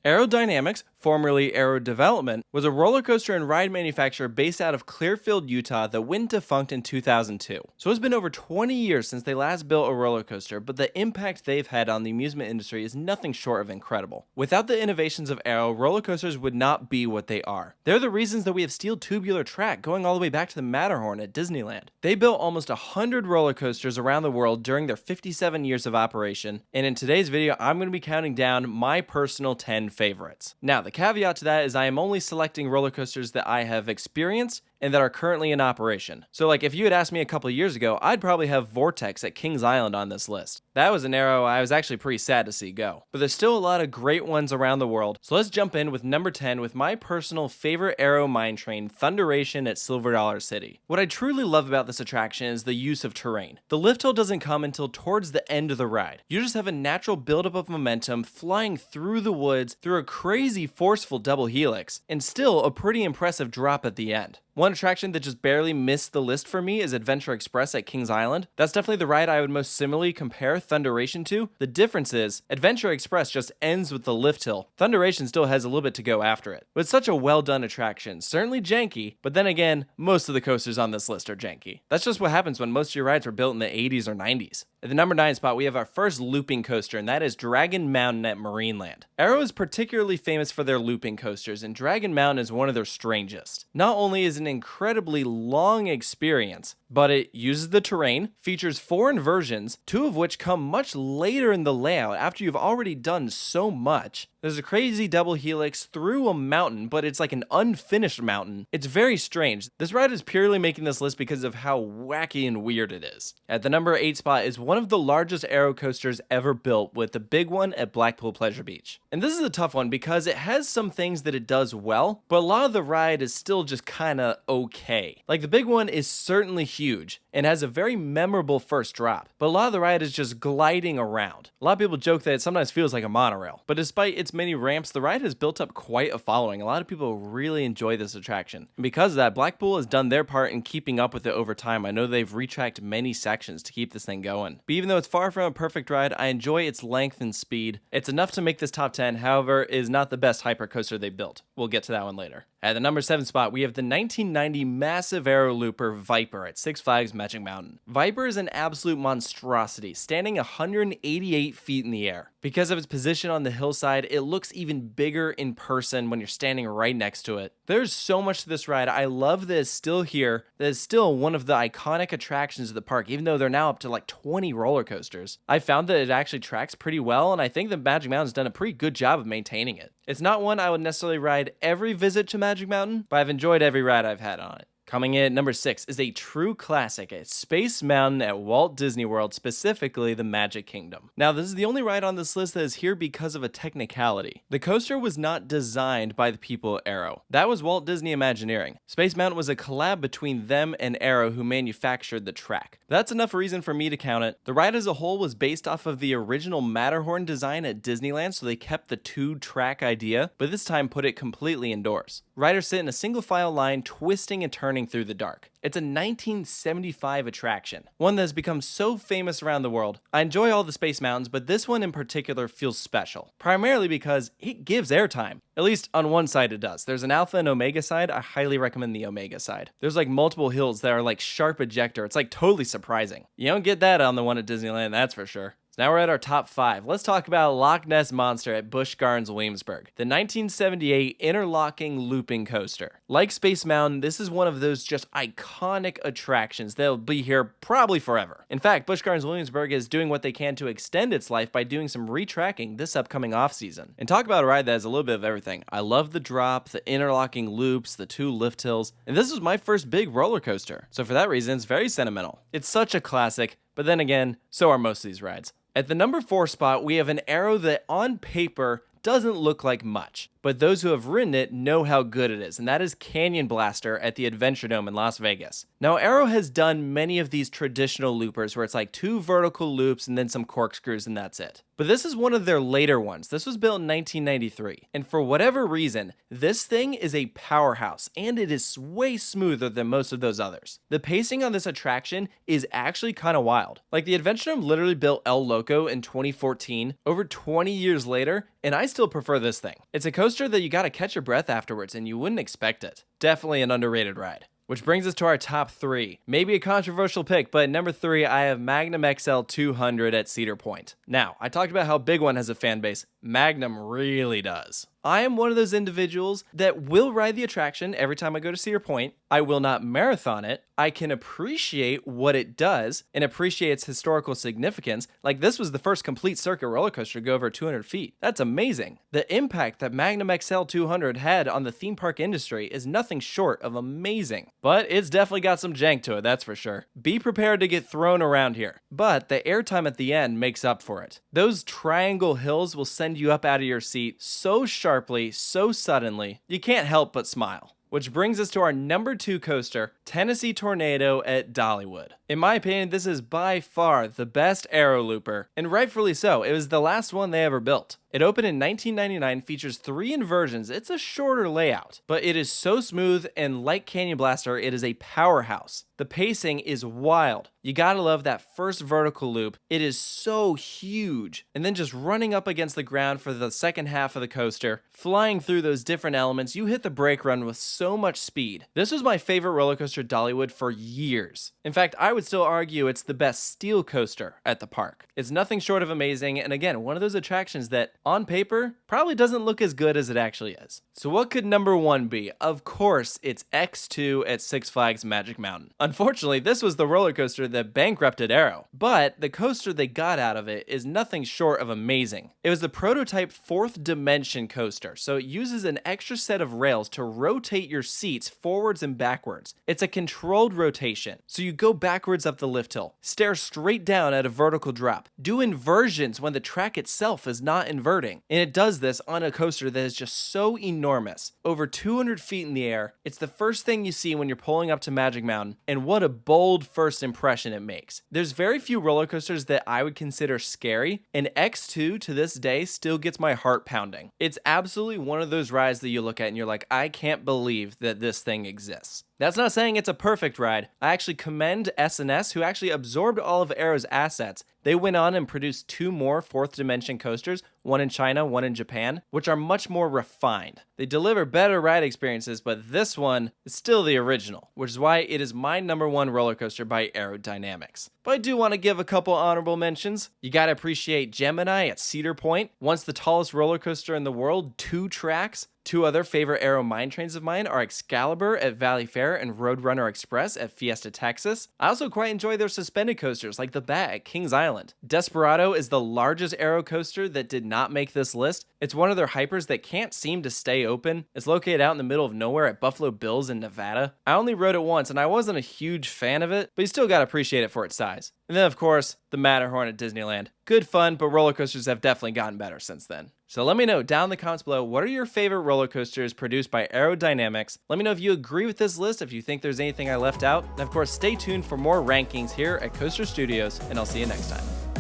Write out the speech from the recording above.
Aerodynamics, formerly Aero Development, was a roller coaster and ride manufacturer based out of Clearfield, Utah that went defunct in 2002. So it's been over 20 years since they last built a roller coaster, but the impact they've had on the amusement industry is nothing short of incredible. Without the innovations of Aero, roller coasters would not be what they are. They're the reasons that we have steel tubular track going all the way back to the Matterhorn at Disneyland. They built almost 100 roller coasters around the world during their 57 years of operation, and in today's video, I'm going to be counting down my personal 10 favorites. Now, the caveat to that is I am only selecting roller coasters that I have experienced and that are currently in operation. So like if you had asked me a couple years ago, I'd probably have Vortex at Kings Island on this list. That was an Aero I was actually pretty sad to see go. But there's still a lot of great ones around the world, so let's jump in with number 10 with my personal favorite Aero mine train, Thunderation at Silver Dollar City. What I truly love about this attraction is the use of terrain. The lift hill doesn't come until towards the end of the ride. You just have a natural buildup of momentum flying through the woods through a crazy forceful double helix, and still a pretty impressive drop at the end. One attraction that just barely missed the list for me is Adventure Express at Kings Island. That's definitely the ride I would most similarly compare Thunderation to. The difference is, Adventure Express just ends with the lift hill. Thunderation still has a little bit to go after it. But it's such a well done attraction, certainly janky, but then again, most of the coasters on this list are janky. That's just what happens when most of your rides were built in the 80s or 90s. At the number 9 spot, we have our first looping coaster, and that is Dragon Mountain at Marineland. Aero is particularly famous for their looping coasters, and Dragon Mountain is one of their strangest. Not only is it an incredibly long experience, but it uses the terrain, features 4 inversions, 2 of which come much later in the layout after you've already done so much. There's a crazy double helix through a mountain, but it's like an unfinished mountain. It's very strange. This ride is purely making this list because of how wacky and weird it is. At the number 8 spot is one of the largest Aero coasters ever built, with the big one at Blackpool Pleasure Beach. And this is a tough one because it has some things that it does well, but a lot of the ride is still just kinda okay. Like the big one is certainly huge and has a very memorable first drop, but a lot of the ride is just gliding around. A lot of people joke that it sometimes feels like a monorail, but despite its many ramps, the ride has built up quite a following. A lot of people really enjoy this attraction. And because of that, Blackpool has done their part in keeping up with it over time. I know they've retracked many sections to keep this thing going. But even though it's far from a perfect ride, I enjoy its length and speed. It's enough to make this top 10, however, it is not the best hypercoaster they built. We'll get to that one later. At the number 7 spot, we have the 1990 massive Aero looper Viper at Six Flags Magic Mountain. Viper is an absolute monstrosity, standing 188 feet in the air. Because of its position on the hillside, it looks even bigger in person when you're standing right next to it. There's so much to this ride. I love that it's still here, that it's still one of the iconic attractions of the park, even though they're now up to like 20 roller coasters. I found that it actually tracks pretty well, and I think that Magic Mountain's done a pretty good job of maintaining it. It's not one I would necessarily ride every visit to Magic Mountain, but I've enjoyed every ride I've had on it. Coming in at number 6 is a true classic at Space Mountain at Walt Disney World, specifically the Magic Kingdom. Now, this is the only ride on this list that is here because of a technicality. The coaster was not designed by the people at Aero. That was Walt Disney Imagineering. Space Mountain was a collab between them and Aero, who manufactured the track. That's enough reason for me to count it. The ride as a whole was based off of the original Matterhorn design at Disneyland, so they kept the 2-track idea, but this time put it completely indoors. Riders sit in a single file line, twisting and turning through the dark. It's a 1975 attraction, one that has become so famous around the world. I enjoy all the Space Mountains, but this one in particular feels special, primarily because it gives airtime. At least on one side it does. There's an Alpha and Omega side. I highly recommend the Omega side. There's like multiple hills that are like sharp ejector. It's like totally surprising. You don't get that on the one at Disneyland, that's for sure. So now we're at our top 5. Let's talk about Loch Ness Monster at Busch Gardens Williamsburg, the 1978 interlocking looping coaster. Like Space Mountain, this is one of those just iconic attractions that'll be here probably forever. In fact, Busch Gardens Williamsburg is doing what they can to extend its life by doing some retracking this upcoming off-season. And talk about a ride that has a little bit of everything. I love the drop, the interlocking loops, the 2 lift hills, and this was my first big roller coaster. So for that reason, it's very sentimental. It's such a classic, but then again, so are most of these rides. At the number 4 spot, we have an Aero that on paper doesn't look like much, but those who have ridden it know how good it is, and that is Canyon Blaster at the Adventure Dome in Las Vegas. Now, Arrow has done many of these traditional loopers where it's like 2 vertical loops and then some corkscrews and that's it. But this is one of their later ones. This was built in 1993, and for whatever reason, this thing is a powerhouse, and it is way smoother than most of those others. The pacing on this attraction is actually kind of wild. Like, the Adventure Dome literally built El Loco in 2014, over 20 years later, and I still prefer this thing. It's a coaster that you gotta catch your breath afterwards, and you wouldn't expect it. Definitely an underrated ride. Which brings us to our top 3. Maybe a controversial pick, but number 3, I have Magnum XL 200 at Cedar Point. Now, I talked about how big one has a fan base. Magnum really does. I am one of those individuals that will ride the attraction every time I go to Cedar Point. I will not marathon it. I can appreciate what it does and appreciate its historical significance. Like, this was the first complete circuit roller coaster to go over 200 feet. That's amazing. The impact that Magnum XL 200 had on the theme park industry is nothing short of amazing. But it's definitely got some jank to it, that's for sure. Be prepared to get thrown around here. But the airtime at the end makes up for it. Those triangle hills will send you up out of your seat so sharply, so suddenly, you can't help but smile. Which brings us to our number 2 coaster, Tennessee Tornado at Dollywood. In my opinion, this is by far the best Arrow looper, and rightfully so. It was the last one they ever built. It opened in 1999, features 3 inversions. It's a shorter layout, but it is so smooth, and like Canyon Blaster, it is a powerhouse. The pacing is wild. You gotta love that first vertical loop. It is so huge. And then just running up against the ground for the second half of the coaster, flying through those different elements, you hit the brake run with so much speed. This was my favorite roller coaster at Dollywood for years. In fact, I would still argue it's the best steel coaster at the park. It's nothing short of amazing, and again, one of those attractions that, on paper, probably doesn't look as good as it actually is. So what could number 1 be? Of course, it's X2 at Six Flags Magic Mountain. Unfortunately, this was the roller coaster that bankrupted Arrow, but the coaster they got out of it is nothing short of amazing. It was the prototype 4th dimension coaster, so it uses an extra set of rails to rotate your seats forwards and backwards. It's a controlled rotation, so you go backwards up the lift hill, stare straight down at a vertical drop, do inversions when the track itself is not inverting, and it does this on a coaster that is just so enormous. Over 200 feet in the air, it's the first thing you see when you're pulling up to Magic Mountain, and what a bold first impression it makes. There's very few roller coasters that I would consider scary, and X2 to this day still gets my heart pounding. It's absolutely one of those rides that you look at and you're like, I can't believe that this thing exists. That's not saying it's a perfect ride. I actually commend S&S, who actually absorbed all of Arrow's assets. They went on and produced 2 more 4th dimension coasters, one in China, one in Japan, which are much more refined. They deliver better ride experiences, but this one is still the original, which is why it is my number 1 roller coaster by Aerodynamics. But I do want to give a couple honorable mentions. You gotta appreciate Gemini at Cedar Point, once the tallest roller coaster in the world, 2 tracks. 2 other favorite Arrow mine trains of mine are Excalibur at Valley Fair and Roadrunner Express at Fiesta, Texas. I also quite enjoy their suspended coasters like the Bat at Kings Island. Desperado is the largest Arrow coaster that did not make this list. It's one of their hypers that can't seem to stay open. It's located out in the middle of nowhere at Buffalo Bills in Nevada. I only rode it once and I wasn't a huge fan of it, but you still gotta appreciate it for its size. And then of course, the Matterhorn at Disneyland. Good fun, but roller coasters have definitely gotten better since then. So let me know down in the comments below, what are your favorite roller coasters produced by Aerodynamics? Let me know if you agree with this list, if you think there's anything I left out. And of course, stay tuned for more rankings here at Coaster Studios, and I'll see you next time.